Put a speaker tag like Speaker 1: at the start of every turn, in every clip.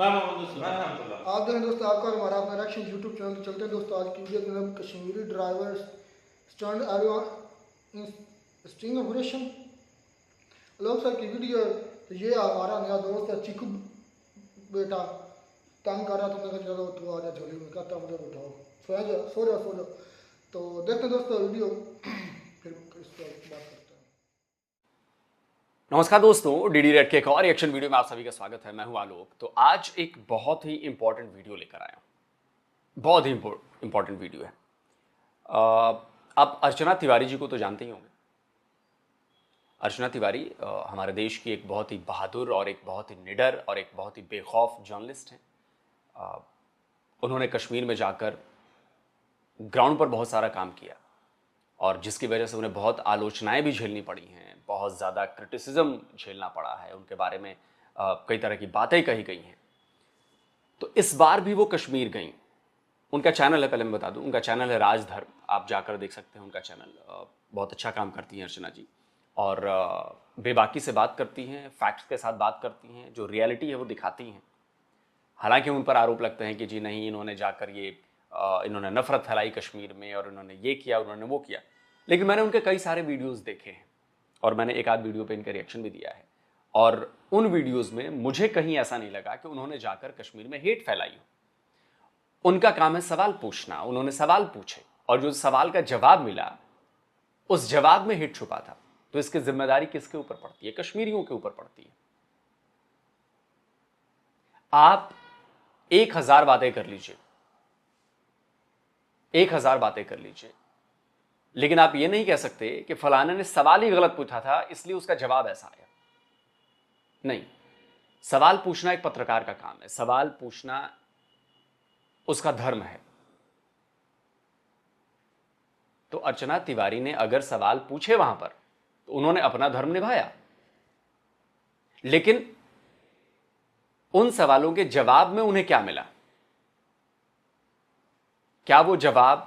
Speaker 1: आप देखें दोस्तों, आपका और हमारा अपना रिएक्शन यूट्यूब चैनल तो चलते हैं दोस्तों। आज की वीडियो के अंदर Kashmiri driver stunt sting operation लोग सर की वीडियो। तो ये हमारा नया दोस्त है चीकू बेटा, तंग कर रहा था। मैं चलो तू आ जा झोली में, कहता मुझे उठाओ, सो जाओ। तो देखते हैं दोस्तों वीडियो, फिर इस पर बात करते हैं।
Speaker 2: नमस्कार दोस्तों, डीडी रेड के एक और रिएक्शन वीडियो में आप सभी का स्वागत है। मैं हूं आलोक। तो आज एक बहुत ही इंपॉर्टेंट वीडियो लेकर आया हूं। बहुत ही इंपॉर्टेंट वीडियो है। आप अर्चना तिवारी जी को तो जानते ही होंगे। अर्चना तिवारी हमारे देश की एक बहुत ही बहादुर और एक बहुत ही निडर और एक बहुत ही बेखौफ जर्नलिस्ट हैं। उन्होंने कश्मीर में जाकर ग्राउंड पर बहुत सारा काम किया और जिसकी वजह से उन्हें बहुत आलोचनाएं भी झेलनी पड़ी हैं, बहुत ज़्यादा क्रिटिसिज्म झेलना पड़ा है। उनके बारे में कई तरह की बातें कही गई हैं। तो इस बार भी वो कश्मीर गई। उनका चैनल है, पहले मैं बता दूं, उनका चैनल है राजधर्म। आप जाकर देख सकते हैं उनका चैनल। बहुत अच्छा काम करती हैं अर्चना जी और बेबाकी से बात करती हैं, फैक्ट्स के साथ बात करती हैं, जो रियलिटी है वो दिखाती हैं। हालांकि उन पर आरोप लगते हैं कि जी नहीं, इन्होंने जाकर इन्होंने नफरत फैलाई कश्मीर में और इन्होंने ये किया, उन्होंने वो किया। लेकिन मैंने उनके कई सारे वीडियोस देखे हैं और मैंने एक आध वीडियो पे इनका रिएक्शन भी दिया है। और उन वीडियोस में मुझे कहीं ऐसा नहीं लगा कि उन्होंने जाकर कश्मीर में हेट फैलाई हो। उनका काम है सवाल पूछना। उन्होंने सवाल पूछे और जो सवाल का जवाब मिला, उस जवाब में हेट छुपा था। तो इसकी जिम्मेदारी किसके ऊपर पड़ती है? कश्मीरियों के ऊपर पड़ती है। आप 1000 बातें कर लीजिए, 1000 बातें कर लीजिए, लेकिन आप ये नहीं कह सकते कि फलाने ने सवाल ही गलत पूछा था इसलिए उसका जवाब ऐसा आया। नहीं, सवाल पूछना एक पत्रकार का काम है। सवाल पूछना उसका धर्म है। तो अर्चना तिवारी ने अगर सवाल पूछे वहां पर तो उन्होंने अपना धर्म निभाया, लेकिन उन सवालों के जवाब में उन्हें क्या मिला? क्या वो जवाब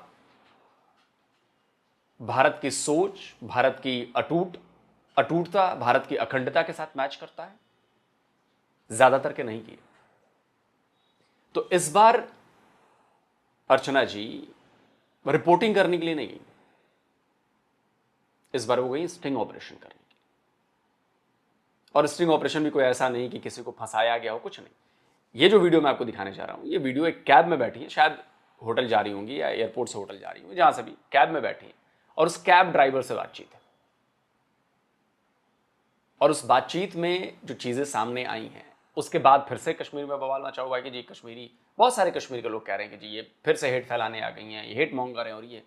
Speaker 2: भारत की सोच, भारत की अटूटता, भारत की अखंडता के साथ मैच करता है? ज्यादातर के नहीं किए। तो इस बार अर्चना जी रिपोर्टिंग करने के लिए नहीं गई। इस बार वो गई स्टिंग ऑपरेशन करने के लिए। और स्टिंग ऑपरेशन भी कोई ऐसा नहीं कि किसी को फंसाया गया हो, कुछ नहीं। ये जो वीडियो मैं आपको दिखाने जा रहा हूं, ये वीडियो एक कैब में बैठी है, शायद होटल जा रही होंगी या एयरपोर्ट से होटल जा रही होंगी, जहां से भी कैब में बैठी है और उस कैब ड्राइवर से बातचीत है। और उस बातचीत में जो चीजें सामने आई हैं, उसके बाद फिर से कश्मीर में बवाल मचा हुआ है कि जी कश्मीरी, बहुत सारे कश्मीर के लोग कह रहे हैं कि जी ये फिर से हेट फैलाने आ गई हैं, ये हेट मॉन्गर हैं। और ये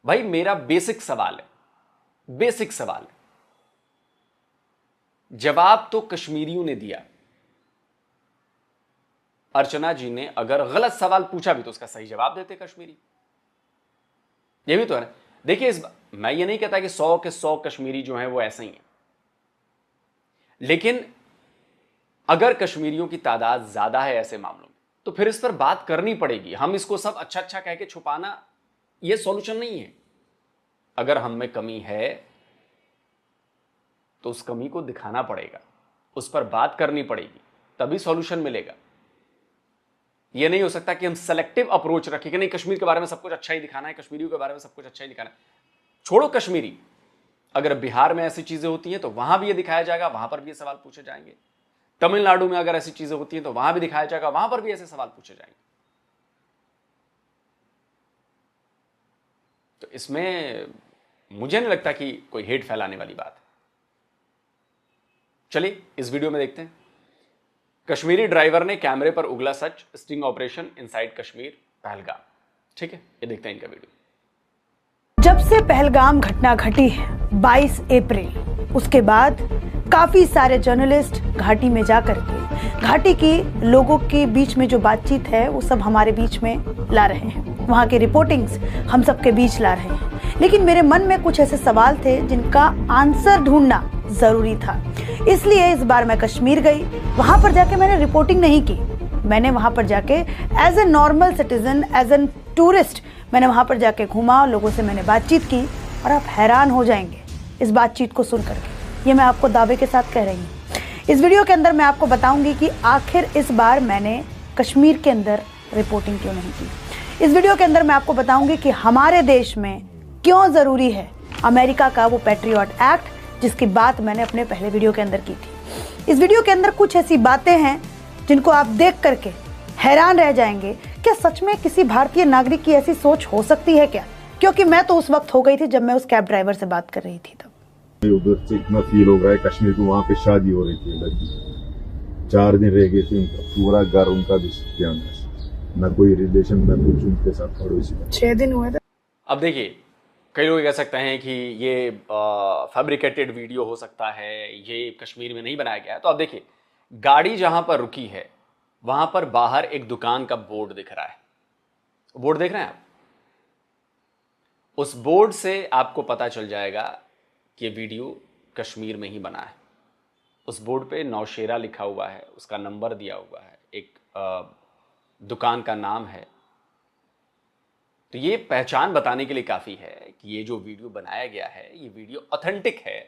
Speaker 2: भाई मेरा बेसिक सवाल है, जवाब तो कश्मीरियों ने दिया। अर्चना जी ने अगर गलत सवाल पूछा भी तो उसका सही जवाब देते कश्मीरी। ये भी तो है ना। देखिए, मैं ये नहीं कहता कि 100 के 100 कश्मीरी जो हैं वो ऐसे ही हैं, लेकिन अगर कश्मीरियों की तादाद ज्यादा है ऐसे मामलों में तो फिर इस पर बात करनी पड़ेगी। हम इसको सब अच्छा अच्छा कह के छुपाना ये सॉल्यूशन नहीं है। अगर हम में कमी है तो उस कमी को दिखाना पड़ेगा, उस पर बात करनी पड़ेगी, तभी सॉल्यूशन मिलेगा। यह नहीं हो सकता कि हम सेलेक्टिव अप्रोच रखें कि नहीं कश्मीर के बारे में सब कुछ अच्छा ही दिखाना है, कश्मीरियों के बारे में सब कुछ अच्छा ही दिखाना है। छोड़ो कश्मीरी, अगर बिहार में ऐसी चीजें होती हैं तो वहां भी ये दिखाया जाएगा, वहां पर भी ये सवाल पूछे जाएंगे। तमिलनाडु में अगर ऐसी चीजें होती हैं तो वहां भी दिखाया जाएगा, वहां पर भी ऐसे सवाल पूछे जाएंगे। तो इसमें मुझे नहीं लगता कि कोई हेट फैलाने वाली बात है। चलिए इस वीडियो में देखते हैं। कश्मीरी ड्राइवर ने कैमरे पर उगला सच, sting operation inside Kashmir Pahalgam. ठीक है, ये देखते हैं इनका वीडियो।
Speaker 3: जब से पहलगाम घटना घटी है 22 अप्रैल, उसके बाद काफी सारे जर्नलिस्ट घाटी में जाकर के घाटी की लोगों के बीच में जो बातचीत है वो सब हमारे बीच में ला रहे हैं, वहाँ की रिपोर्टिंग्स हम सबके बीच ला रहे हैं। लेकिन मेरे मन में कुछ ऐसे सवाल थे जिनका आंसर ढूंढना जरूरी था। इसलिए इस बार मैं कश्मीर गई। वहां पर जाके मैंने रिपोर्टिंग नहीं की, मैंने वहां पर जाके as a normal citizen, as an tourist, मैंने वहां पर जाके घूमा, लोगों से मैंने बातचीत की और आप हैरान हो जाएंगे इस बातचीत को सुन करके। ये मैं आपको दावे के साथ कह रही हूँ। इस वीडियो के अंदर मैं आपको बताऊंगी कि आखिर इस बार मैंने कश्मीर के अंदर रिपोर्टिंग क्यों नहीं की। इस वीडियो के अंदर मैं आपको बताऊंगी कि हमारे देश में क्यों ज़रूरी है अमेरिका का वो पैट्रियट एक्ट, जिसकी बात मैंने अपने पहले वीडियो के अंदर की थी। इस वीडियो के अंदर कुछ ऐसी बातें हैं जिनको आप देख करके हैरान रह जाएंगे। क्या सच में किसी भारतीय नागरिक की ऐसी सोच हो सकती है क्या? क्योंकि मैं तो उस वक्त हो गई थी जब मैं उस कैब ड्राइवर से बात कर रही थी तब।
Speaker 4: उधर से इतना फील हो रहा है कश्मीर को, वहाँ पे शादी हो रही थी लड़की, 4 दिन रह गए थे, उनका पूरा घर उनका भी ध्यान है, न कोई रिलेशन न कुछ उनके साथ पड़ोसी।
Speaker 3: 6 दिन हुए थे।
Speaker 2: अब देखिए, कई लोग कह सकते हैं कि ये फैब्रिकेटेड वीडियो हो सकता है, ये कश्मीर में नहीं बनाया गया है। तो अब देखिए, गाड़ी जहां पर रुकी है वहां पर बाहर एक दुकान का बोर्ड दिख रहा है। बोर्ड देख रहे हैं आप? उस बोर्ड से आपको पता चल जाएगा कि ये वीडियो कश्मीर में ही बना है। उस बोर्ड पे नौशेरा लिखा हुआ है, उसका नंबर दिया हुआ है, एक दुकान का नाम है। तो ये पहचान बताने के लिए काफ़ी है कि ये जो वीडियो बनाया गया है ये वीडियो ऑथेंटिक है,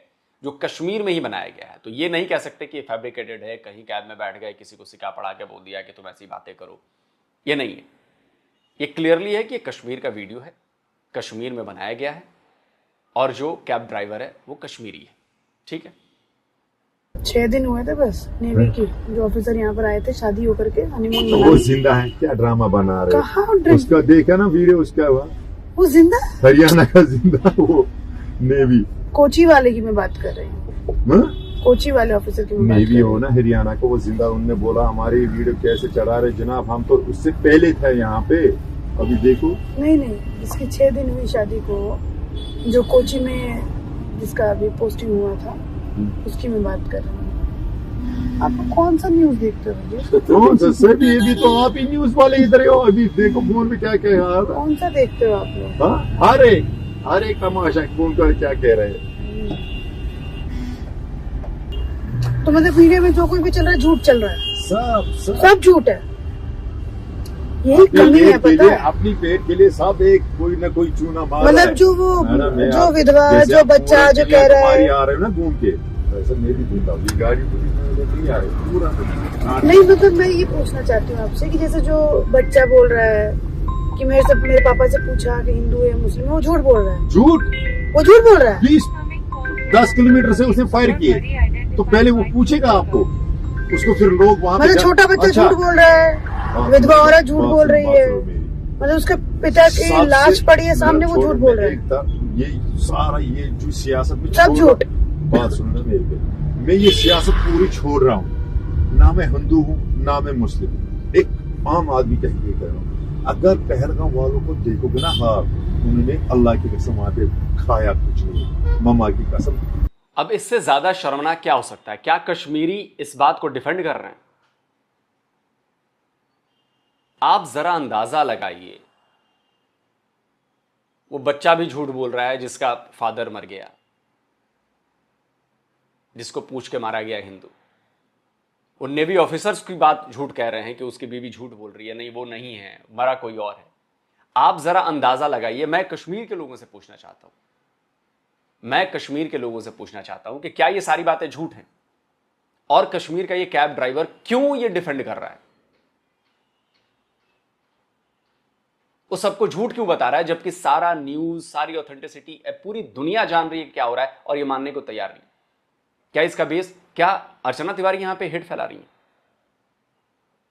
Speaker 2: जो कश्मीर में ही बनाया गया है। तो ये नहीं कह सकते कि फैब्रिकेटेड है, कहीं कैब में बैठ गए, किसी को सिखा पढ़ा के बोल दिया कि तुम ऐसी बातें करो। ये नहीं है, ये क्लियरली है कि ये कश्मीर का वीडियो है, कश्मीर में बनाया गया है, और जो कैब ड्राइवर है वो कश्मीरी है। ठीक है,
Speaker 3: 6 दिन हुए थे बस नेवी की, जो ऑफिसर यहाँ पर आए थे शादी होकर के हनीमून
Speaker 4: तो
Speaker 3: मनाने।
Speaker 4: वो जिंदा है क्या? ड्रामा बना रहे
Speaker 3: कहाँ
Speaker 4: हैं? उसका देखा ना वीडियो, उसका
Speaker 3: वो जिंदा?
Speaker 4: हरियाणा का जिंदा, वो नेवी
Speaker 3: कोची वाले की मैं बात कर रही हूँ, कोची वाले ऑफिसर की मैं बात कर
Speaker 4: नेवी
Speaker 3: रही
Speaker 4: हो
Speaker 3: हूँ।
Speaker 4: ना हरियाणा को, वो जिंदा। उनने बोला हमारी वीडियो कैसे चढ़ा रहे जनाब, हम तो उससे पहले थे यहाँ पे, अभी देखो।
Speaker 3: नहीं, इसकी 6 दिन हुई शादी को, जो कोची में जिसका अभी पोस्टिंग हुआ था उसकी मैं बात कर रही हूँ। आप कौन सा न्यूज देखते हो मुझे?
Speaker 4: कौन सा सर? ये भी तो आप ही न्यूज वाले इधर हो, अभी देखो फोन में क्या कह रहा था।
Speaker 3: कौन सा देखते हो आप लोग?
Speaker 4: हाँ, हर एक तमाशा कौन का क्या कह रहे हैं।
Speaker 3: तो मतलब वीडियो में जो कोई भी चल रहा है झूठ चल रहा है, सब झूठ है। यही कमी है, पता है?
Speaker 4: अपनी पेट के लिए सब एक कोई ना कोई चूना मार रहा
Speaker 3: मतलब
Speaker 4: है।
Speaker 3: जो विधवा, जो बच्चा जो कह रहा है,
Speaker 4: आ रहे हो ना घूम के, वैसे मैं भी घूमता हूँ, ये गाड़ी नहीं आ रही पूरा।
Speaker 3: नहीं मतलब मैं ये पूछना चाहती हूँ आपसे कि जैसे जो बच्चा बोल रहा है कि मेरे पापा से पूछा कि हिंदू है मुस्लिम है, वो झूठ बोल रहा है। वो झूठ बोल रहा है।
Speaker 4: 10 किलोमीटर से उसने फायर किए, तो पहले वो पूछेगा आपको, उसको फिर लोग वहाँ
Speaker 3: मतलब छोटा बच्चा झूठ बोल रहा है, विधवा औरत झूठ बोल रही है, मतलब उसके पिता की लाश पड़ी है सामने, वो झूठ बोल रहे हैं।
Speaker 4: ये सारा ये जो सियासत में
Speaker 3: सब झूठ।
Speaker 4: बात सुनना मेरे पे, मैं ये सियासत पूरी छोड़ रहा हूँ। ना मैं हिंदू हूँ ना मैं मुस्लिम हूँ, एक आम आदमी कह के कर रहा हूँ। अगर पहलगाम वालों को देखोगे ना, हाँ उन्होंने अल्लाह की कसम वहां पे खाया कुछ नहीं, मम्मा की कसम।
Speaker 2: अब इससे ज्यादा शर्मनाक क्या हो सकता है? क्या कश्मीरी इस बात को डिफेंड कर रहे हैं? आप जरा अंदाजा लगाइए, वो बच्चा भी झूठ बोल रहा है जिसका फादर मर गया, जिसको पूछ के मारा गया हिंदू। वो नेवी ऑफिसर्स की बात झूठ कह रहे हैं कि उसकी बीवी झूठ बोल रही है, नहीं वो नहीं है, मरा कोई और है। आप जरा अंदाजा लगाइए। मैं कश्मीर के लोगों से पूछना चाहता हूं, मैं कश्मीर के लोगों से पूछना चाहता हूं कि क्या ये सारी बातें झूठ हैं? और कश्मीर का ये कैब ड्राइवर क्यों ये डिफेंड कर रहा है? वो सबको झूठ क्यों बता रहा है, जबकि सारा न्यूज, सारी ऑथेंटिसिटी पूरी दुनिया जान रही है क्या हो रहा है और ये मानने को तैयार नहीं? क्या इसका बेस, क्या अर्चना तिवारी यहां पे हिट फैला रही है,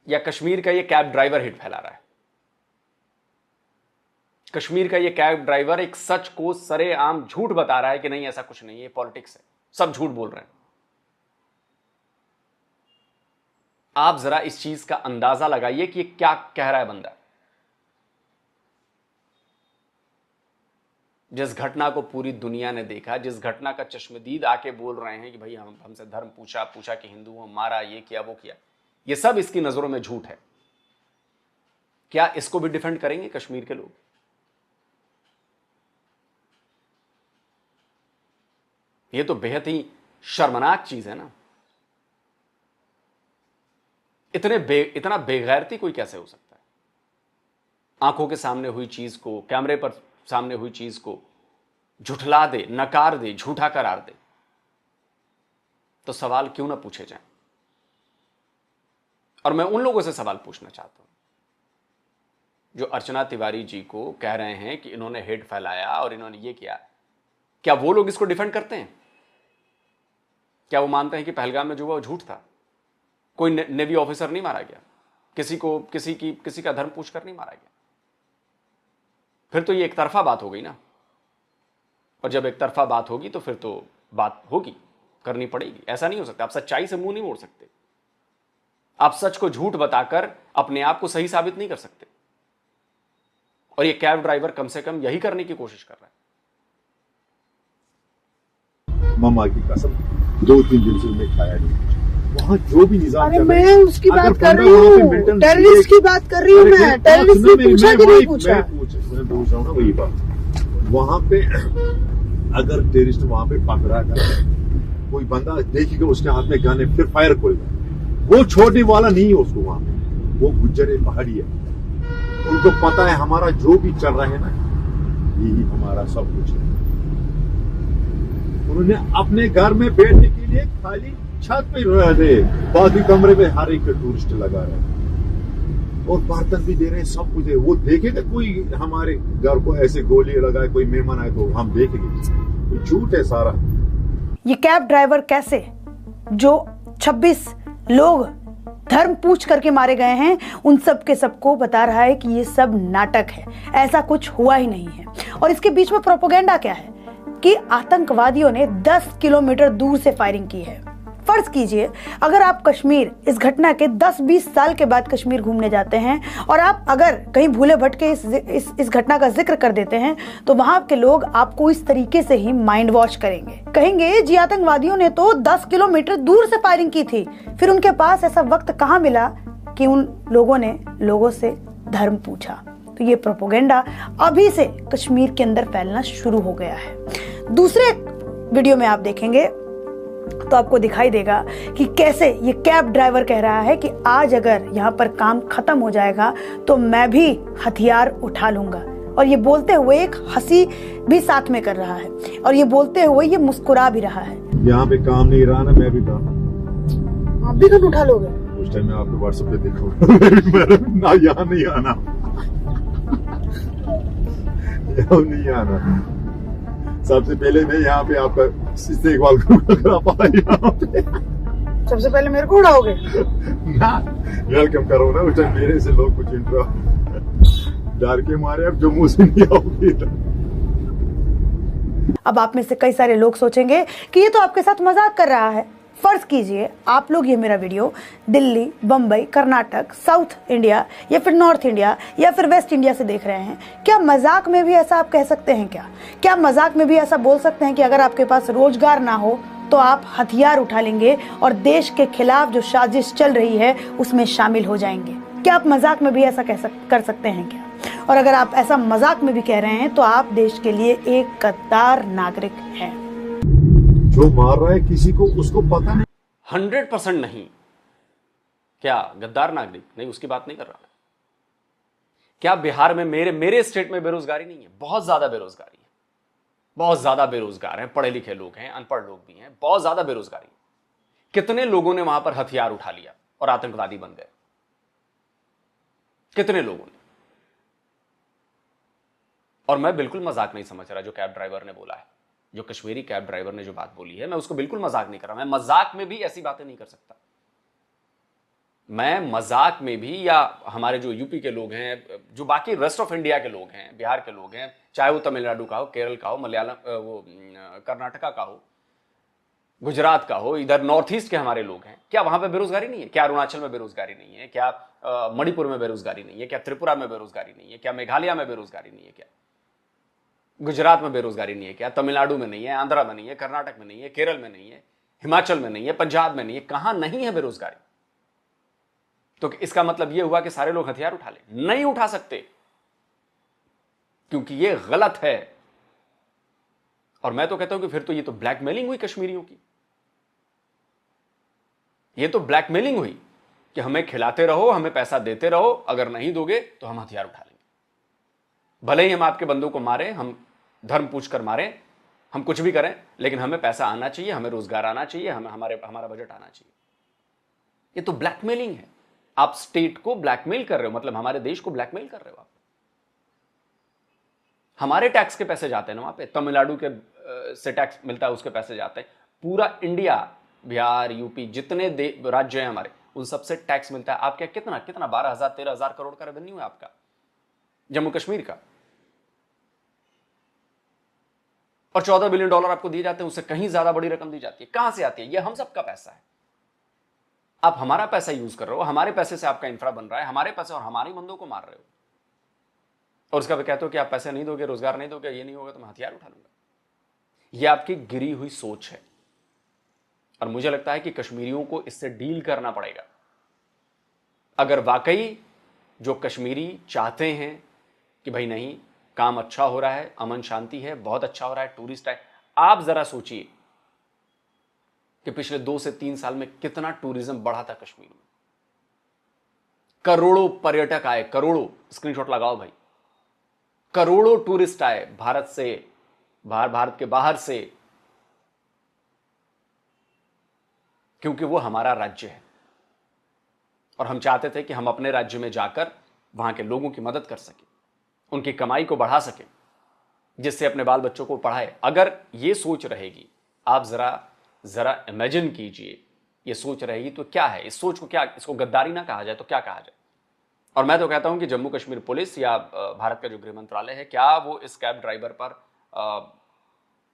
Speaker 2: या कश्मीर का ये कैब ड्राइवर हिट फैला रहा है? कश्मीर का ये कैब ड्राइवर एक सच को सरेआम झूठ बता रहा है कि नहीं ऐसा कुछ नहीं है, पॉलिटिक्स है, सब झूठ बोल रहे हैं। आप जरा इस चीज का अंदाजा लगाइए कि ये क्या कह रहा है बंदा। जिस घटना को पूरी दुनिया ने देखा, जिस घटना का चश्मदीद आके बोल रहे हैं कि भाई हमसे धर्म पूछा कि हिंदू हो, मारा, ये किया वो किया, ये सब इसकी नजरों में झूठ है। क्या इसको भी डिफेंड करेंगे कश्मीर के लोग? ये तो बेहद ही शर्मनाक चीज है ना। इतना बेगैरती कोई कैसे हो सकता है? आंखों के सामने हुई चीज को, कैमरे पर सामने हुई चीज को झुठला दे, नकार दे, झूठा करार दे, तो सवाल क्यों ना पूछे जाएं? और मैं उन लोगों से सवाल पूछना चाहता हूं जो अर्चना तिवारी जी को कह रहे हैं कि इन्होंने हेट फैलाया और इन्होंने ये किया। क्या वो लोग इसको डिफेंड करते हैं? क्या वो मानते हैं कि पहलगाम में जो हुआ वो झूठ था? कोई नेवी ऑफिसर नहीं मारा गया, किसी का धर्म पूछकर नहीं मारा गया। फिर तो ये एक तरफा बात हो गई ना, और जब एक तरफा बात होगी तो फिर तो बात होगी, करनी पड़ेगी। ऐसा नहीं हो सकता, आप सच्चाई से मुंह नहीं मोड़ सकते। आप सच को झूठ बताकर अपने आप को सही साबित नहीं कर सकते। और ये कैब ड्राइवर कम से कम यही करने की कोशिश कर रहा है।
Speaker 4: मम्मा की कसम 2-3 दिन से मैं खाया नहीं। वहाँ जो भी निजाम
Speaker 3: अरे
Speaker 4: चल रहा है,
Speaker 3: मैं उसकी
Speaker 4: अगर
Speaker 3: बात कर
Speaker 4: बंदा
Speaker 3: रही
Speaker 4: वहाँ पे
Speaker 3: हूँ,
Speaker 4: mental
Speaker 3: टेररिस्ट
Speaker 4: state-
Speaker 3: की बात कर रही हूँ
Speaker 4: अरे
Speaker 3: मैं। टेररिस्ट
Speaker 4: सुनो,
Speaker 3: ने पूछा कि नहीं पूछा?
Speaker 4: मैं पूछ रहा हूँ ना वही बात। वहाँ पे अगर टेररिस्ट वहाँ पे पकड़ा गया, कोई बंदा देखेगा उसके हाथ में गन है, फिर फायर करेगा। वो छोड़ने वाला नहीं है उसको वहाँ पे। वो गुज्जर है, पहाड़ी है, उनको पता है हमारा जो भी चल रहा है ना, यही हमारा सब कुछ है। उन्होंने अपने घर में बैठने के लिए खाली छत पे रह रहे, बाकी कमरे में हर एक टूरिस्ट लगा रहे और बर्तन भी दे रहे हैं, सब कुछ है। वो देखेगा कोई हमारे घर को ऐसे गोली लगाए, कोई मेहमान आए तो हम देखेंगे? ये झूठ है सारा।
Speaker 3: ये कैब ड्राइवर कैसे, जो 26 लोग धर्म पूछ करके मारे गए हैं, उन सब के सबको बता रहा है कि ये सब नाटक है, ऐसा कुछ हुआ ही नहीं है। और इसके बीच में प्रोपेगेंडा क्या है कि आतंकवादियों ने 10 किलोमीटर दूर से फायरिंग की है। फर्ज कीजिए अगर आप कश्मीर, इस घटना के 10-20 साल के बाद कश्मीर घूमने जाते हैं और आप अगर कहीं भूले भटके इस घटना का जिक्र कर देते हैं, तो वहां के लोग आपको इस तरीके से ही माइंड वॉश करेंगे। कहेंगे जी आतंकवादियों ने तो 10 किलोमीटर दूर से फायरिंग की थी। फिर उनके पास ऐसा वक्त कहां मिला कि उन लोगों ने लोगों से धर्म पूछा। तो ये प्रोपेगेंडा अभी से कश्मीर के अंदर फैलना शुरू हो गया है। दूसरे वीडियो में आप देखेंगे तो आपको दिखाई देगा कि कैसे ये कैब ड्राइवर कह रहा है कि आज अगर यहाँ पर काम खत्म हो जाएगा तो मैं भी हथियार उठा लूंगा। और ये बोलते हुए एक हंसी भी साथ में कर रहा है और ये बोलते हुए ये मुस्कुरा भी रहा है।
Speaker 4: यहाँ पे काम नहीं रहा ना, मैं भी काम,
Speaker 3: आप भी गन उठा लोगे?
Speaker 4: उस टाइम मैं आपको व्हाट्सएप पे देखूंगा ना, यहाँ नहीं आना यहाँ नहीं आना। सबसे पहले मैं यहाँ पे आपका इस्तेकबाल करूंगा अगर आप आए यहाँ पे।
Speaker 3: सबसे पहले मेरे को उड़ाओगे?
Speaker 4: ना, वेलकम करो ना। उस टाइम मेरे से लोग कुछ इंट्रो डर के मारे अब जम्मू से नहीं आओगे।
Speaker 3: अब आप में से कई सारे लोग सोचेंगे कि ये तो आपके साथ मजाक कर रहा है। फर्ज कीजिए आप लोग ये मेरा video Delhi, Bombay, Karnataka, south India या फिर नॉर्थ इंडिया या फिर वेस्ट इंडिया से देख रहे हैं। क्या मजाक में भी ऐसा आप कह सकते हैं? क्या मजाक में भी ऐसा बोल सकते हैं कि अगर आपके पास रोजगार ना हो तो आप हथियार उठा लेंगे और देश के खिलाफ जो साजिश चल रही है उसमें शामिल हो जाएंगे? क्या आप मजाक में भी ऐसा कर सकते हैं क्या? और अगर आप ऐसा मजाक में भी कह रहे हैं तो आप देश के लिए एक गद्दार नागरिक हैं।
Speaker 4: जो मार रहा है किसी को, उसको पता नहीं।
Speaker 2: 100% नहीं। क्या गद्दार नागरिक नहीं? उसकी बात नहीं कर रहा मैं। क्या बिहार में मेरे स्टेट में बेरोजगारी नहीं है? बहुत ज्यादा बेरोजगारी है, बहुत ज्यादा बेरोजगार हैं, पढ़े लिखे लोग हैं, अनपढ़ लोग भी हैं, बहुत ज्यादा बेरोजगारी है। कितने लोगों ने वहां पर हथियार उठा लिया और आतंकवादी बन गए? कितने लोगों ने? और मैं बिल्कुल मजाक नहीं समझ रहा जो कैब ड्राइवर ने बोला है, जो कश्मीरी कैब ड्राइवर ने जो बात बोली है, मैं उसको बिल्कुल मजाक नहीं कर रहा। मैं मजाक में भी ऐसी बातें नहीं कर सकता। मैं मजाक में भी, या हमारे जो यूपी के लोग हैं, जो बाकी रेस्ट ऑफ इंडिया के लोग हैं, बिहार के लोग हैं, चाहे वो तमिलनाडु का हो, केरल का हो, मलयालम, वो कर्नाटका का हो, गुजरात का हो, इधर नॉर्थ ईस्ट के हमारे लोग हैं, क्या वहां पे बेरोजगारी नहीं है? क्या अरुणाचल में बेरोजगारी नहीं है? क्या मणिपुर में बेरोजगारी नहीं है? क्या त्रिपुरा में बेरोजगारी नहीं है? क्या मेघालय में बेरोजगारी नहीं है? क्या गुजरात में बेरोजगारी नहीं है? क्या तमिलनाडु में नहीं है? आंध्रा में नहीं है? कर्नाटक में नहीं है? केरल में नहीं है? हिमाचल में नहीं है? पंजाब में नहीं है? कहां नहीं है बेरोजगारी? तो इसका मतलब यह हुआ कि सारे लोग हथियार उठा ले? नहीं उठा सकते, क्योंकि यह गलत है। और मैं तो कहता हूं कि फिर तो ये तो ब्लैकमेलिंग हुई कश्मीरियों की। ये तो ब्लैकमेलिंग हुई कि हमें खिलाते रहो, हमें पैसा देते रहो, अगर नहीं दोगे तो हम हथियार उठा लेंगे। भले ही हम आपके बंदों को मारें, हम धर्म पूछकर मारें, हम कुछ भी करें, लेकिन हमें पैसा आना चाहिए, हमें रोजगार आना चाहिए, हमें हमारा बजट आना चाहिए। ये तो ब्लैकमेलिंग है, आप स्टेट को ब्लैकमेल कर रहे हो, मतलब हमारे देश को ब्लैकमेल कर रहे हो आप। हमारे टैक्स के पैसे जाते हैं ना वहां पे, तमिलनाडु के से टैक्स मिलता है, उसके पैसे जाते हैं। पूरा इंडिया, बिहार, यूपी, जितने राज्य हैं हमारे, उन सबसे टैक्स मिलता है। आपका कितना 12,000 13,000 करोड़ का रेवेन्यू है आपका जम्मू कश्मीर का, और $14 बिलियन आपको दिए जाते हैं, उससे कहीं ज्यादा बड़ी रकम दी जाती है। कहां से आती है? ये हम सबका पैसा है। आप हमारा पैसा यूज कर रहे हो, हमारे पैसे से आपका इंफ्रा बन रहा है, हमारे पैसे, और हमारे बंदों को मार रहे हो, और उसका भी कहते हो कि आप पैसे नहीं दोगे, रोजगार नहीं दोगे, ये नहीं होगा तो मैं हथियार उठा लूंगा। ये आपकी गिरी हुई सोच है, और मुझे लगता है कि कश्मीरियों को इससे डील करना पड़ेगा। अगर वाकई जो कश्मीरी चाहते हैं कि भाई नहीं, काम अच्छा हो रहा है, अमन शांति है, बहुत अच्छा हो रहा है, टूरिस्ट है, आप जरा सोचिए कि पिछले 2 से 3 साल में कितना टूरिज्म बढ़ा था कश्मीर में। करोड़ों पर्यटक आए, करोड़ों, स्क्रीनशॉट लगाओ भाई, करोड़ों टूरिस्ट आए भारत से, भारत के बाहर से, क्योंकि वो हमारा राज्य है, और हम चाहते थे कि हम अपने राज्य में जाकर वहां के लोगों की मदद कर सकें, उनकी कमाई को बढ़ा सकें, जिससे अपने बाल बच्चों को पढ़ाए। अगर ये सोच रहेगी, आप जरा इमेजिन कीजिए, ये सोच रहेगी तो क्या है? इस सोच को क्या, इसको गद्दारी ना कहा जाए तो क्या कहा जाए? और मैं तो कहता हूं कि जम्मू कश्मीर पुलिस या भारत का जो गृह मंत्रालय है, क्या वो इस कैब ड्राइवर पर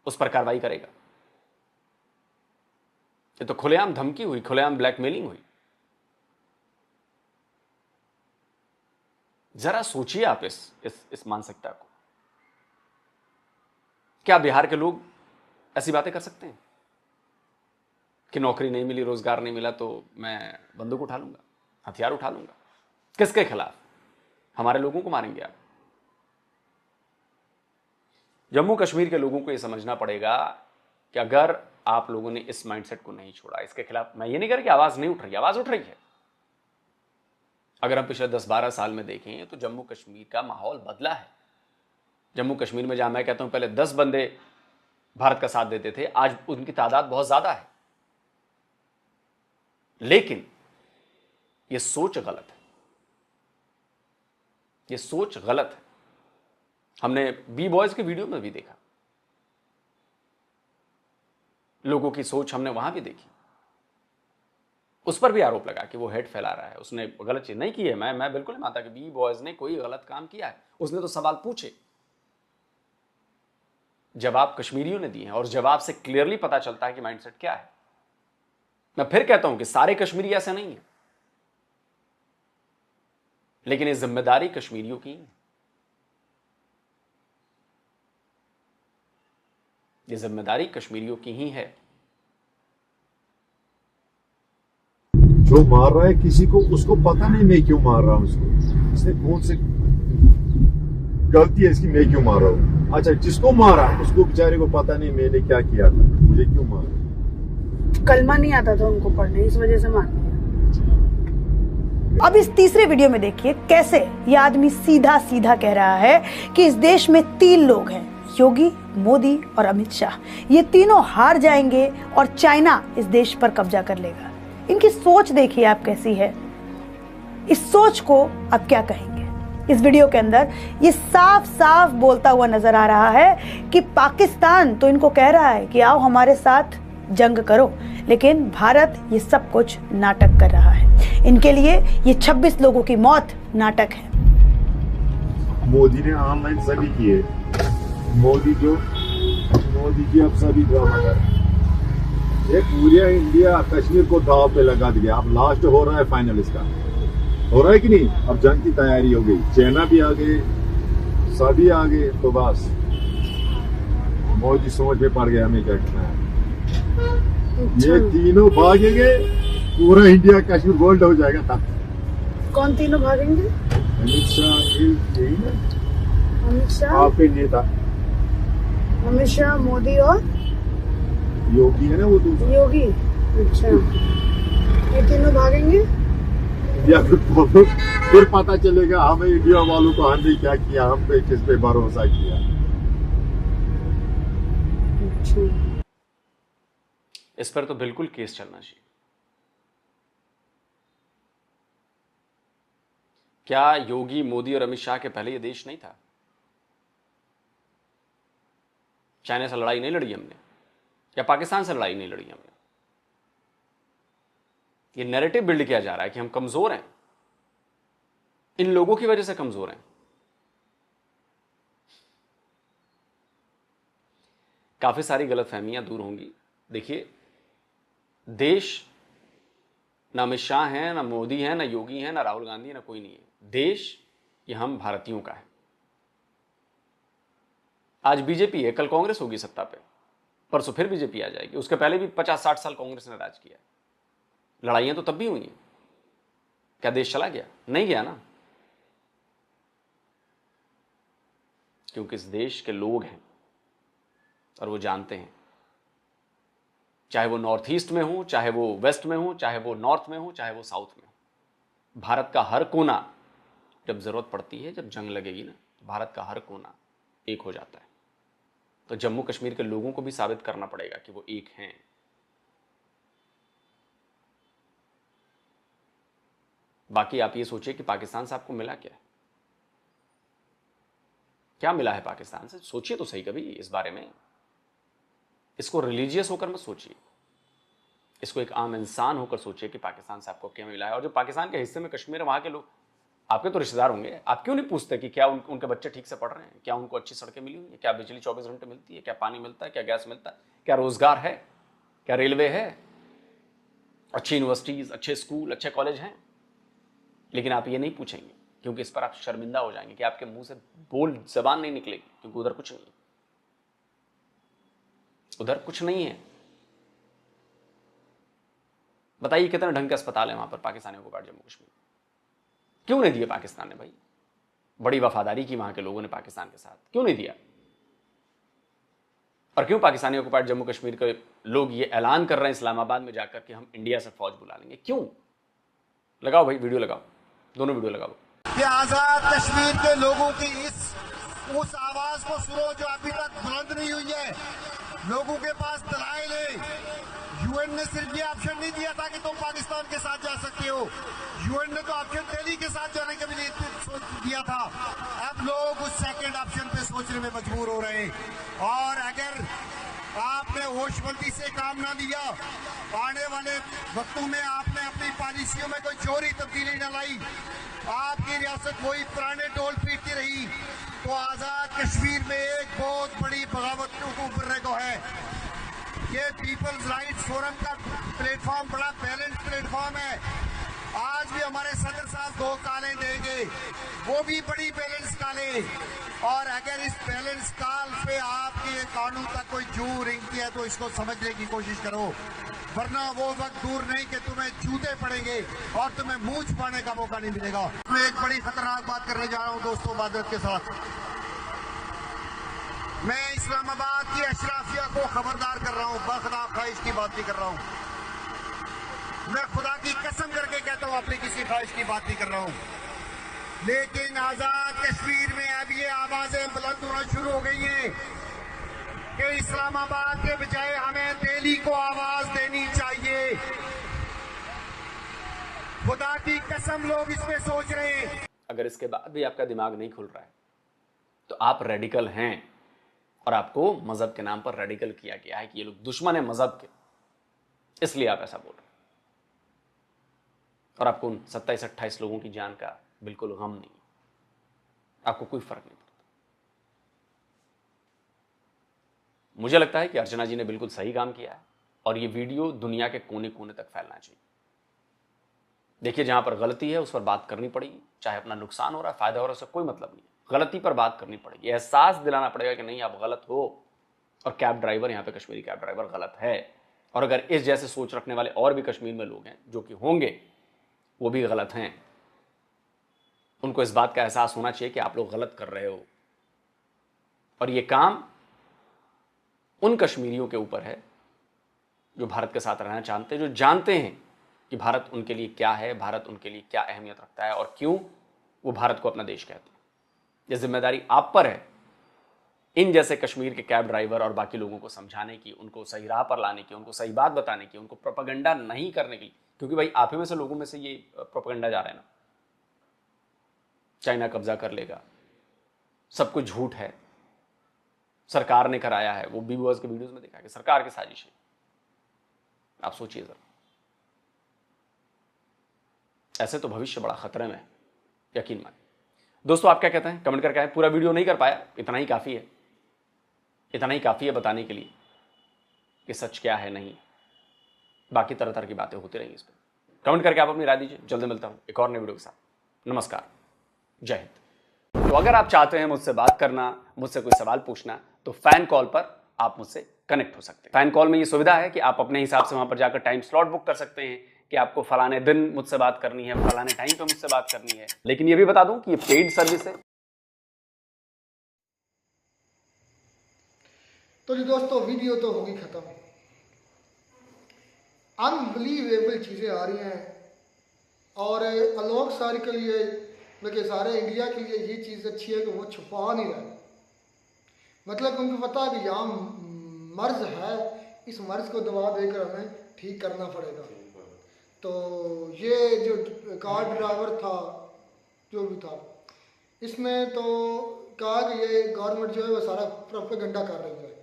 Speaker 2: उस पर कार्रवाई करेगा? ये तो खुलेआम धमकी हुई, खुलेआम ब्लैकमेलिंग हुई। जरा सोचिए आप इस मानसिकता को। क्या बिहार के लोग ऐसी बातें कर सकते हैं कि नौकरी नहीं मिली, रोजगार नहीं मिला तो मैं बंदूक उठा लूंगा, हथियार उठा लूंगा? किसके खिलाफ? हमारे लोगों को मारेंगे आप? जम्मू कश्मीर के लोगों को यह समझना पड़ेगा कि अगर आप लोगों ने इस माइंडसेट को नहीं छोड़ा, इसके खिलाफ, मैं ये नहीं कर कि आवाज नहीं उठ रही, आवाज उठ रही है। अगर हम पिछले 10-12 साल में देखें तो जम्मू कश्मीर का माहौल बदला है। जम्मू कश्मीर में जहां मैं कहता हूं पहले 10 बंदे भारत का साथ देते थे, आज उनकी तादाद बहुत ज्यादा है। लेकिन यह सोच गलत है, यह सोच गलत है। हमने बी बॉयज की वीडियो में भी देखा, लोगों की सोच हमने वहां भी देखी। उस पर भी आरोप लगा कि वो हेट फैला रहा है, उसने गलत चीज नहीं की है। मैं बिल्कुल नहीं मानता कि बी बॉयज ने कोई गलत काम किया है। उसने तो सवाल पूछे, जवाब कश्मीरियों ने दिए हैं, और जवाब से क्लियरली पता चलता है कि माइंडसेट क्या है। मैं फिर कहता हूं कि सारे कश्मीरी ऐसे नहीं है, लेकिन ये जिम्मेदारी कश्मीरियों की है। ये जिम्मेदारी कश्मीरियों की ही है।
Speaker 4: जो मार रहा है किसी को, उसको पता नहीं मैं क्यों मार रहा हूं उसको, इसने कौन से गलती है इसकी, मैं क्यों मार रहा हूं। अच्छा, जिसको मारा उसको बेचारे को पता नहीं मैंने क्या किया था, मुझे क्यों मारा।
Speaker 3: कलमा नहीं आता था उनको पढ़ने, इस वजह से मार दिया। अब इस तीसरे वीडियो में देखिए कैसे ये आदमी सीधा सीधा कह रहा है कि इस देश में 3 लोग हैं, योगी, मोदी और अमित शाह। ये तीनों हार जाएंगे और चाइना इस देश पर कब्जा कर लेगा। इनकी सोच देखिए आप कैसी है। इस सोच को आप क्या कहेंगे? इस वीडियो के अंदर ये साफ साफ बोलता हुआ नजर आ रहा है कि पाकिस्तान तो इनको कह रहा है कि आओ हमारे साथ जंग करो, लेकिन भारत ये सब कुछ नाटक कर रहा है। इनके लिए ये 26 लोगों की मौत नाटक है।
Speaker 4: मोदी ने ऑनलाइन सभी किए, मोदी जी अब सभी ड्रामा कर रहे हैं। ये पूरा इंडिया कश्मीर को दाव पे लगा दिया। अब लास्ट हो रहा है, फाइनल इसका हो रहा है कि नहीं। अब जंग की तैयारी हो गई, चाइना भी आ गए, सभी आ गए, तो बस मोदी समझ में पड़ गया हमें क्या करना है। ये तीनों भागेंगे, पूरा इंडिया कश्मीर गोल्ड हो जाएगा। तब
Speaker 3: कौन तीनों भागेंगे?
Speaker 4: अमित शाह, यही ना,
Speaker 3: अमित शाह,
Speaker 4: आपके नेता
Speaker 3: अमित शाह, मोदी और
Speaker 4: योगी है ना, वो दूसरा
Speaker 3: योगी। अच्छा, ये तीनों भागेंगे
Speaker 4: या फिर पता चलेगा हमें इंडिया वालों को हमने क्या किया, हम पे किस पे भरोसा किया।
Speaker 2: इस पर तो बिल्कुल केस चलना चाहिए। क्या योगी, मोदी और अमित शाह के पहले ये देश नहीं था? चाइना से लड़ाई नहीं लड़ी हमने, या पाकिस्तान से लड़ाई नहीं लड़ी हमने। ये नैरेटिव बिल्ड किया जा रहा है कि हम कमजोर हैं, इन लोगों की वजह से कमजोर हैं। काफी सारी गलतफहमियां दूर होंगी। देखिए, देश ना अमित शाह हैं, ना मोदी हैं, ना योगी हैं, ना राहुल गांधी है, ना कोई नहीं है। देश ये हम भारतीयों का है। आज बीजेपी है, कल कांग्रेस होगी सत्ता पे, परसों फिर बीजेपी आ जाएगी। उसके पहले भी 50-60 साल कांग्रेस ने राज किया। लड़ाइयां तो तब भी हुई हैं। क्या देश चला गया? नहीं गया ना, क्योंकि इस देश के लोग हैं और वो जानते हैं, चाहे वो नॉर्थ ईस्ट में हो, चाहे वो वेस्ट में हो, चाहे वो नॉर्थ में हो, चाहे वो साउथ में हो। भारत का हर कोना जब जरूरत पड़ती है, जब जंग लगेगी ना, तो भारत का हर कोना एक हो जाता है। तो जम्मू कश्मीर के लोगों को भी साबित करना पड़ेगा कि वो एक हैं। बाकी आप ये सोचिए कि पाकिस्तान से आपको मिला क्या? क्या मिला है पाकिस्तान से? सोचिए तो सही कभी इस बारे में। इसको रिलीजियस होकर मत सोचिए, इसको एक आम इंसान होकर सोचिए कि पाकिस्तान से आपको क्या मिला है। और जो पाकिस्तान के हिस्से में कश्मीर है, वहां के लोग आपके तो रिश्तेदार होंगे, आप क्यों नहीं पूछते कि क्या उनके बच्चे ठीक से पढ़ रहे हैं, क्या उनको अच्छी सड़कें मिली हुई है, क्या बिजली 24 घंटे मिलती है, क्या पानी मिलता है, क्या गैस मिलता है, क्या रोजगार है, क्या रेलवे है, अच्छी यूनिवर्सिटीज, अच्छे स्कूल, अच्छे कॉलेज हैं? लेकिन आप ये नहीं पूछेंगे, क्योंकि इस पर आप शर्मिंदा हो जाएंगे कि आपके मुंह से बोल जबान नहीं निकलेगी, क्योंकि उधर कुछ नहीं है, उधर कुछ नहीं है। बताइए कितने ढंग के अस्पताल है वहां पर पाकिस्तानियों को जम्मू कश्मीर? क्यों नहीं दिया पाकिस्तान ने भाई? बड़ी वफादारी की वहां के लोगों ने पाकिस्तान के साथ, क्यों नहीं दिया? और क्यों पाकिस्तानी ऑक्युपाइड जम्मू कश्मीर के लोग ये ऐलान कर रहे हैं इस्लामाबाद में जाकर कि हम इंडिया से फौज बुला लेंगे? क्यों? लगाओ भाई, वीडियो लगाओ, दोनों वीडियो लगाओ।
Speaker 5: कि आजाद कश्मीर के लोगों की उस आवाज को सुनो जो अभी तक बुलंद नहीं हुई है। लोगों के पास दलाइल है। यूएन ने सिर्फ ये ऑप्शन नहीं दिया था कि तुम पाकिस्तान के साथ जा सकते हो, यूएन ने तो ऑप्शन दिल्ली के साथ जाने का भी नहीं दिया था। अब लोग उस सेकंड ऑप्शन पे सोचने में मजबूर हो रहे हैं। और अगर आपने होशमंदी से काम ना लिया, आने वाले वक्तों में आपने अपनी पॉलिसियों में कोई चोरी तब्दीली न लाई, आपकी रियासत वही पुराने ढोल पीटती रही, तो आजाद कश्मीर में एक बहुत बड़ी बगावत उभरने को है। ये पीपल्स राइट्स फोरम का प्लेटफॉर्म बड़ा बैलेंस प्लेटफॉर्म है। आज भी हमारे सदर साहब 2 काले देंगे, वो भी बड़ी बैलेंस काले। और अगर इस बैलेंस काल पे आपके कानून तक कोई जू रिंगती है तो इसको समझने की कोशिश करो, वरना वो वक्त दूर नहीं कि तुम्हें जूते पड़ेंगे और तुम्हें मुंह छुपाने का मौका नहीं मिलेगा। मैं एक बड़ी खतरनाक बात करने जा रहा हूं दोस्तों, मादरत के साथ। मैं इस्लामाबाद की अशराफिया को खबरदार कर रहा हूं, बखदा ख्वाहिश की बात नहीं कर रहा हूं। मैं खुदा की कसम करके कहता हूं, अपनी किसी ख्वाहिश की बात नहीं कर रहा हूं। लेकिन आजाद कश्मीर में अब ये आवाजें बुलंद होना शुरू हो गई हैं कि इस्लामाबाद के बजाय हमें दिल्ली को आवाज देनी चाहिए। खुदा की कसम लोग इसमें सोच रहे हैं।
Speaker 2: अगर इसके बाद भी आपका दिमाग नहीं खुल रहा है तो आप रेडिकल हैं, और आपको मजहब के नाम पर रेडिकल किया गया है कि ये लोग दुश्मन है मजहब के, इसलिए आप ऐसा बोल रहे हैं। और आपको उन 27-28 लोगों की जान का बिल्कुल गम नहीं, आपको कोई फर्क नहीं पड़ता। मुझे लगता है कि अर्चना जी ने बिल्कुल सही काम किया है, और ये वीडियो दुनिया के कोने कोने तक फैलना चाहिए। देखिए, जहां पर गलती है उस पर बात करनी पड़ेगी, चाहे अपना नुकसान हो रहा है, फायदा हो रहा है, उससे कोई मतलब नहीं है। गलती पर बात करनी पड़ेगी, एहसास दिलाना पड़ेगा कि नहीं आप गलत हो, और कैब ड्राइवर, यहाँ पे कश्मीरी कैब ड्राइवर गलत है। और अगर इस जैसे सोच रखने वाले और भी कश्मीर में लोग हैं जो कि होंगे, वो भी गलत हैं, उनको इस बात का एहसास होना चाहिए कि आप लोग गलत कर रहे हो। और ये काम उन कश्मीरियों के ऊपर है जो भारत के साथ रहना चाहते हैं, जो जानते हैं कि भारत उनके लिए क्या है, भारत उनके लिए क्या अहमियत रखता है, और क्यों वो भारत को अपना देश कहते हैं। ये जिम्मेदारी आप पर है, इन जैसे कश्मीर के कैब ड्राइवर और बाकी लोगों को समझाने की, उनको सही राह पर लाने की, उनको सही बात बताने की, उनको प्रोपेगेंडा नहीं करने की। क्योंकि भाई आप ही में से लोगों में से ये प्रोपेगेंडा जा रहा है ना। चाइना कब्जा कर लेगा, सब कुछ झूठ है, सरकार ने कराया है। वो बीबीओज के वीडियोस में देखा कि सरकार की साजिश है। आप सोचिए जरा, ऐसे तो भविष्य बड़ा खतरे में है, यकीन मानिए। दोस्तों आप क्या कहते हैं, कमेंट करके आए। पूरा वीडियो नहीं कर पाया, इतना ही काफी है, इतना ही काफी है बताने के लिए कि सच क्या है नहीं। बाकी तरह तरह की बातें होती रहेंगी इस पर। कमेंट करके आप अपनी राय दीजिए। जल्दी मिलता हूं एक और नए वीडियो के साथ। नमस्कार, जय हिंद। तो अगर आप चाहते हैं मुझसे बात करना, मुझसे कोई सवाल पूछना, तो फैन कॉल पर आप मुझसे कनेक्ट हो सकते हैं। फैन कॉल में ये सुविधा है कि आप अपने हिसाब से वहां पर जाकर टाइम स्लॉट बुक कर सकते हैं कि आपको फलाने दिन मुझसे बात करनी है, फलाने टाइम पे मुझसे बात करनी है। लेकिन ये भी बता दूं कि ये पेड सर्विस है।
Speaker 1: तो जी दोस्तों, वीडियो तो होगी खत्म। अनबिलीवेबल चीज़ें आ रही हैं और आलोक सर के लिए, बल्कि सारे इंडिया के लिए ये चीज़ अच्छी है कि वो छुपा नहीं रहे। मतलब उनको पता है कि यहाँ मर्ज है, इस मर्ज को दवा देकर हमें ठीक करना पड़ेगा। तो ये जो कार ड्राइवर था, जो भी था, इसने तो कहा कि ये गवर्नमेंट जो है वो सारा प्रोपेगेंडा कर रही है।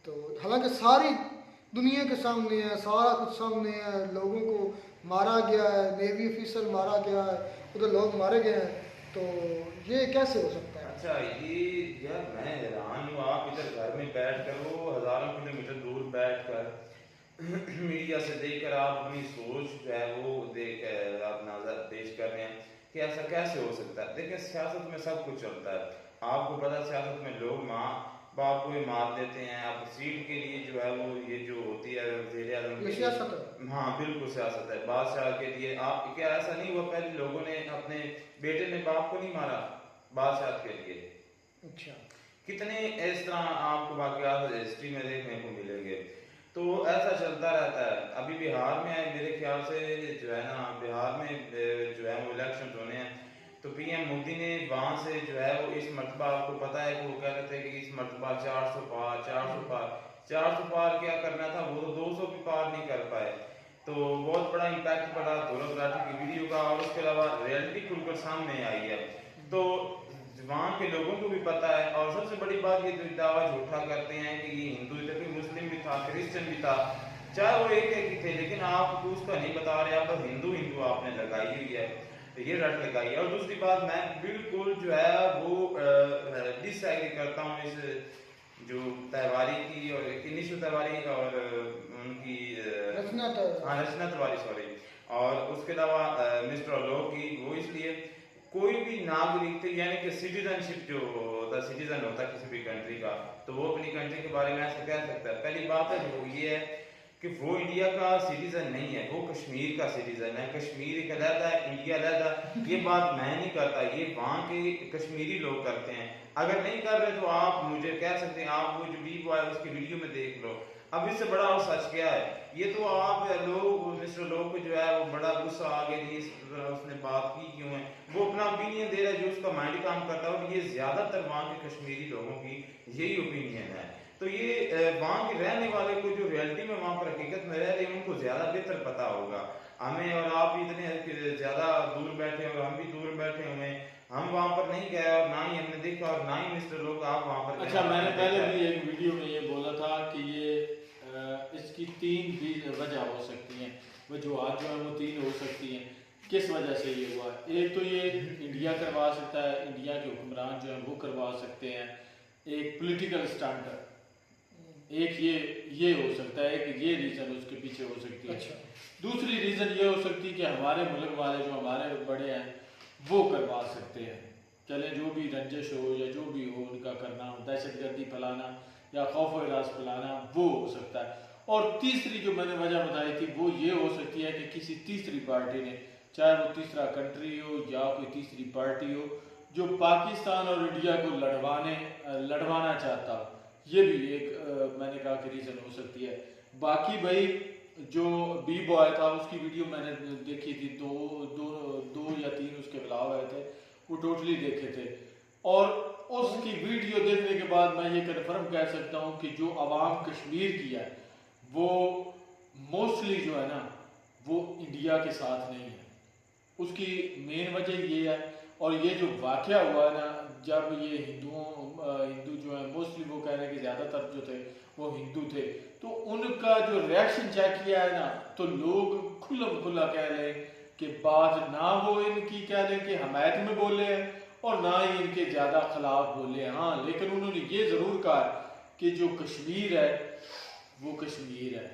Speaker 1: तो हालांकि सारी दुनिया के सामने है, सारा कुछ सामने है। लोगों को मारा गया है, नेवी ऑफिसर मारा गया है, उधर लोग मारे गए हैं। तो ये कैसे हो सकता है?
Speaker 6: अच्छा, ये यार मैं हैरान हूँ। आप इधर घर में बैठ कर, वो हजारों किलोमीटर दूर बैठ कर मीडिया से देखकर आप अपनी सोच जो है वो देख आप नजर पेश कर रहे हैं कि ऐसा कैसे हो सकता है। देखिए, सियासत में सब कुछ चलता है। आपको पता है, सियासत में लोग माँ बाप को ही मार देते हैं। आप सीट के लिए जो है वो ये जो होती है वज़ीर आज़म
Speaker 1: ये सियासत है।
Speaker 6: हाँ बिल्कुल सियासत है। बादशाह के लिए आप क्या ऐसा नहीं हुआ पहले लोगों ने अपने बेटे ने बाप को नहीं मारा बादशाह के लिए?
Speaker 1: अच्छा,
Speaker 6: कितने इस तरह आपको वाकयात हिस्ट्री में देखने को मिलेंगे। तो ऐसा चलता रहता है। अभी बिहार में मेरे ख्याल से जो है ना, बिहार में जो है वो इलेक्शन होने हैं, तो पीएम मोदी ने वहां से जो है वो इस मरतबा, आपको पता है कि वो कह रहे थे कि इस मरतबा 400 पार 400 पार क्या करना था, वो तो 200 भी पार नहीं कर पाए। तो बहुत बड़ा इम्पैक्ट पड़ा दौलत राठी की वीडियो का, और उसके अलावा रियलिटी खुलकर सामने आई है। तो वहाँ के लोगों को भी पता है। और सबसे बड़ी बात, ये जो दावा झूठा करते हैं कि ये हिंदू थे, मुस्लिम भी था, क्रिश्चियन भी था, चाहे वो एक ही थे, लेकिन आप उसका नहीं बता रहे। आप बस हिंदू हिंदू आपने लगाई हुई है, तो ये रट लगाई है। और दूसरी बात, मैं बिल्कुल जो है वो डिसएग्री करता हूँ इस जो तिवारी की और निशु तिवारी और उनकी रचना तिवारी, सॉरी, और उसके अलावा मिस्टर आलोक की। वो इसलिए कोई भी नागरिक थे, यानी कि सिटीजनशिप जो होता, सिटीजन होता किसी भी कंट्री का, तो वो अपनी कंट्री के बारे में ऐसा कह सकता है। पहली बात है वो ये है कि वो इंडिया का सिटीजन नहीं है, वो कश्मीर का सिटीजन है। कश्मीर एक अलग है, इंडिया अलग है। ये बात मैं नहीं करता, ये वहाँ के कश्मीरी लोग करते हैं। अगर नहीं कर रहे तो आप मुझे कह सकते हैं, आप वो जो वीडियो है उसकी वीडियो में देख लो। अब इससे बड़ा और सच क्या है? ये तो आप लोग मिस्टर लोग को जो है वो बड़ा गुस्सा आ गया, उसने बात की क्यों है, वो अपना ओपिनियन दे रहा है जो उसका माइंड काम करता है। और ये ज्यादातर वहाँ के कश्मीरी लोगों की यही ओपिनियन है। तो ये वहाँ के रहने वाले को जो रियलिटी में वहाँ पर हकीकत में रह रहे हैं, उनको ज्यादा बेहतर पता होगा। हमें और आप इतने ज्यादा दूर बैठे और हम भी दूर बैठे हुए, हम वहाँ पर नहीं गए और ना ही हमने देखा और ना ही मिस्टर लोग आप वहाँ पर।
Speaker 7: अच्छा, मैंने पहले भी एक वीडियो में ये बोला था कि ये इसकी 3 भी वजह हो सकती हैं। वजूहात जो है वो 3 हो सकती हैं। किस वजह से ये हुआ? एक तो ये इंडिया करवा सकता है, इंडिया के हुक्मरान जो है वो करवा सकते हैं, एक पॉलिटिकल स्टंट, एक ये हो सकता है कि ये रीज़न उसके पीछे हो सकती है।
Speaker 1: अच्छा।
Speaker 7: दूसरी रीज़न ये हो सकती है कि हमारे मुल्क वाले जो हमारे बड़े हैं वो करवा सकते हैं। चले जो भी रंजिश हो या जो भी हो उनका करना, दहशतगर्दी फैलाना या खौफ व राज फैलाना, वो हो सकता है। और तीसरी जो मैंने वजह बताई थी वो ये हो सकती है कि किसी तीसरी पार्टी ने, चाहे वो तीसरा कंट्री हो या कोई तीसरी पार्टी हो, जो पाकिस्तान और इंडिया को लड़वाना चाहता हो, ये भी एक मैंने कहा कि रीज़न हो सकती है। बाकी भाई जो बी बॉय था उसकी वीडियो मैंने देखी थी, दो या 3 उसके ब्लॉग आए थे, वो टोटली देखे थे। और उसकी वीडियो देखने के बाद मैं ये कन्फर्म कह सकता हूँ कि जो आवाम कश्मीर की है वो मोस्टली जो है ना वो इंडिया के साथ नहीं है। उसकी मेन वजह ये है, और ये जो वाक़या हुआ ना, जब ये हिंदू जो है मोस्टली वो कह रहे हैं कि ज़्यादातर जो थे वो हिंदू थे, तो उनका जो रिएक्शन चेक किया है ना, तो लोग खुल्लम खुल्ला कह रहे हैं कि बात ना वो इनकी कह रहे हैं कि हमायत में बोले हैं और ना ही इनके ज़्यादा खिलाफ बोले हैं। हाँ, लेकिन उन्होंने ये ज़रूर कहा कि जो कश्मीर है वो कश्मीर है।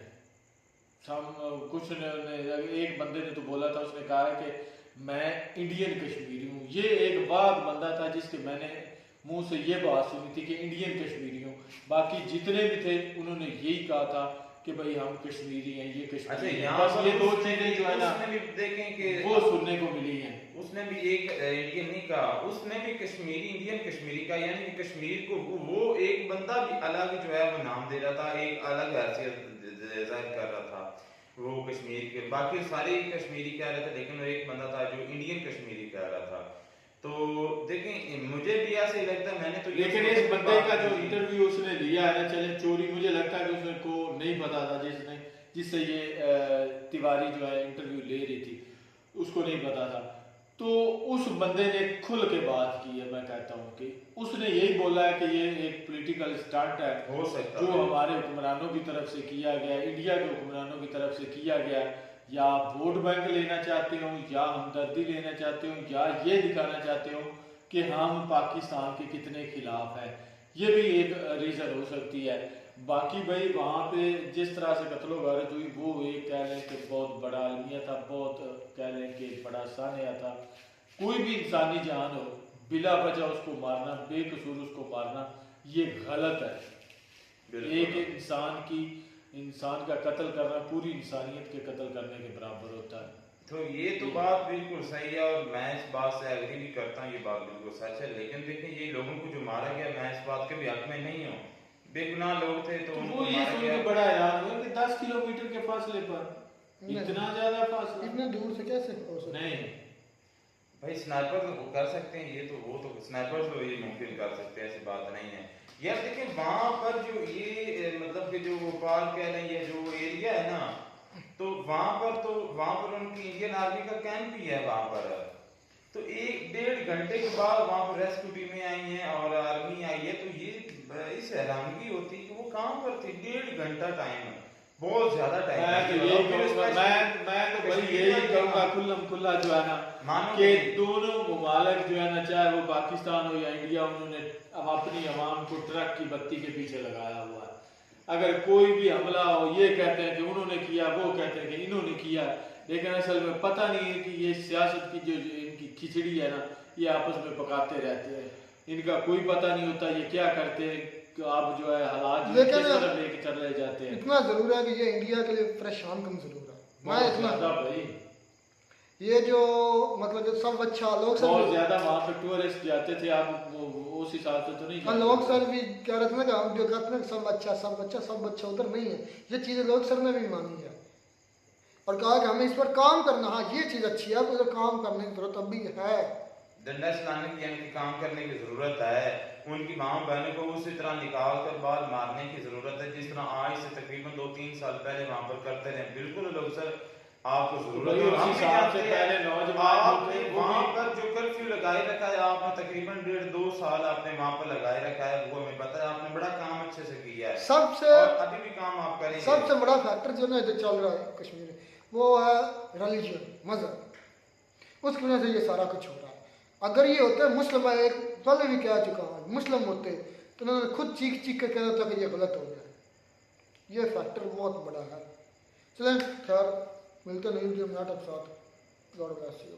Speaker 7: हम कुछ एक बंदे ने तो बोला था, उसने कहा है कि मैं इंडियन कश्मीरी हूँ। ये एक वाद बंदा था जिसके मैंने मुंह से ये बात सुनी थी कि इंडियन कश्मीरी हूँ। बाकी जितने भी थे उन्होंने यही कहा था कि भाई हम कश्मीरी हैं, ये कश्मीरी हैं।
Speaker 6: यहाँ
Speaker 7: बस ये दो चीजें जो है ना
Speaker 6: उसने भी देखें कि
Speaker 7: वो सुनने को मिली हैं।
Speaker 6: उसने भी एक इंडियन नहीं कहा, उसने भी कश्मीरी इंडियन कश्मीरी का, यानी कि कश्मीर को वो एक बंदा भी अलग जो है वो नाम दे रहा था, एक अलग हैसियत जाहिर कर रहा था वो कश्मीर के। बाकी सारे कश्मीरी कह रहे थे, लेकिन वो एक बंदा था जो इंडियन कश्मीरी कह रहा था। तो देखें मुझे भी ऐसे ही लगता है, मैंने तो
Speaker 7: लेकिन इस बंदे का जो इंटरव्यू उसने लिया है ना, चले चोरी, मुझे लगता है कि उसने को नहीं पता था जिससे ये तिवारी जो है इंटरव्यू ले रही थी, उसको नहीं पता था। तो उस बंदे ने खुल के बात की है। मैं कहता हूँ कि उसने यही बोला है कि ये एक पॉलिटिकल स्टंट है
Speaker 6: हो सकता
Speaker 7: जो हमारे हुक्मरानों की तरफ से किया गया, इंडिया के हुक्मरानों की तरफ से किया गया, या वोट बैंक लेना चाहते हो, या हमदर्दी लेना चाहते हो, या ये दिखाना चाहते हो कि हम पाकिस्तान के कितने खिलाफ है। ये भी एक रीज़न हो सकती है। बाकी भाई वहाँ पे जिस तरह से कत्लो गारत हुई, वो एक कह लें कि बहुत बड़ा अलमिया था, बहुत कह लें कि बड़ा सानिया था। कोई भी इंसानी जान हो, बिला वजह उसको मारना, बेकसूर उसको मारना, ये गलत है। एक इंसान का कत्ल करना पूरी इंसानियत के कत्ल करने के बराबर होता है।
Speaker 6: तो ये तो बात बिल्कुल सही है और मैं इस बात से एग्री भी करता हूँ, ये बात बिल्कुल सच है। लेकिन देखिए ये लोगों को जो मारा गया, मैं इस बात के भी हक में नहीं हूँ, बेगुनाह लोग थे तो
Speaker 7: वो ये सुन के बड़ा हैरान हुआ कि 10 किलोमीटर के फासले पर इतना ज्यादा फासला,
Speaker 1: इतने दूर से कैसे हो सकता है?
Speaker 6: नहीं भाई स्नाइपर तो कर सकते हैं, ये तो वो तो स्नाइपर तो ये मुमकिन कर सकते हैं, ऐसी बात नहीं है यार। देखिए वहाँ पर जो ये मतलब कि जो भोपाल कह रहे हैं, ये जो एरिया है ना, तो वहाँ पर उनकी इंडियन आर्मी का कैंप भी है वहाँ पर। तो 1-1.5 घंटे के बाद वहाँ पर रेस्क्यू टीमें आई हैं और आर्मी आई है। तो ये इस हैरानगी होती है कि वो कहाँ पर थी। 1.5 घंटा टाइम है, बहुत ज्यादा टाइम है।
Speaker 7: मैं तो यही कहूँगा खुल्लम खुल्ला जो है ना कि दोनों मुमालिक जो है ना, चाहे वो पाकिस्तान हो या इंडिया, उन्होंने अब अपनी अवाम को ट्रक की बत्ती के पीछे लगाया हुआ है। अगर कोई भी हमला हो, ये कहते हैं कि उन्होंने किया, वो कहते हैं कि इन्होंने किया, लेकिन असल में पता नहीं है कि ये सियासत की जो इनकी खिचड़ी है ना, ये आपस में पकाते रहते हैं। इनका कोई पता नहीं होता ये क्या करते हैं, आप जो है हालात किस तरफ लेके चले जाते हैं।
Speaker 1: इतना जरूर है कि ये इंडिया के लिए परेशान कम जरूर है। मैं इतना
Speaker 7: भाई
Speaker 1: ये जो मतलब जो सब अच्छा लोग सब
Speaker 7: बहुत ज्यादा वहाँ पे टूरिस्ट जाते थे, आप उस हिसाब से तो नहीं जाते।
Speaker 1: लोग सर भी कह रहे थे ना कि हम जो कहते हैं सब अच्छा उधर नहीं है। ये चीज़ें लोग सर ने भी मानी है और कहा कि हमें इस पर काम करना। हाँ ये चीज़ अच्छी है, उधर काम करने की जरूरत अभी है।
Speaker 6: डंडा चलाने की यानी कि काम करने की जरूरत है। उनकी माँ बहनों को उसी तरह निकाल कर बाहर मारने की जरूरत है जिस तरह आज से तकरीबन 2-3 साल पहले वहाँ पर करते रहे। बिल्कुल लोग सर आपको जरूरत है, हम भी जानते हैं। आपने वहाँ पर जो कर्फ्यू लगाए रखा है, आपने तकरीबन 1.5-2 साल आपने वहाँ पर लगाए रखा है, वो हमें पता है। आपने बड़ा काम अच्छे से किया है,
Speaker 1: सबसे
Speaker 6: अभी भी काम आप करेंगे।
Speaker 1: सबसे बड़ा फैक्टर जो ना जो चल रहा है कश्मीर में, वो है रिलीजन, मजहब। उसकी वजह से ये सारा कुछ हो रहा है। अगर ये होता है मुस्लिम, एक पहले भी कह चुका हूँ, मुस्लिम होते तो उन्होंने खुद चीख कर कहना था कि ये गलत हो गया। ये फैक्टर बहुत बड़ा है। चलें खैर, मिलते नहीं वीडियो में नाटक साथ। God bless you.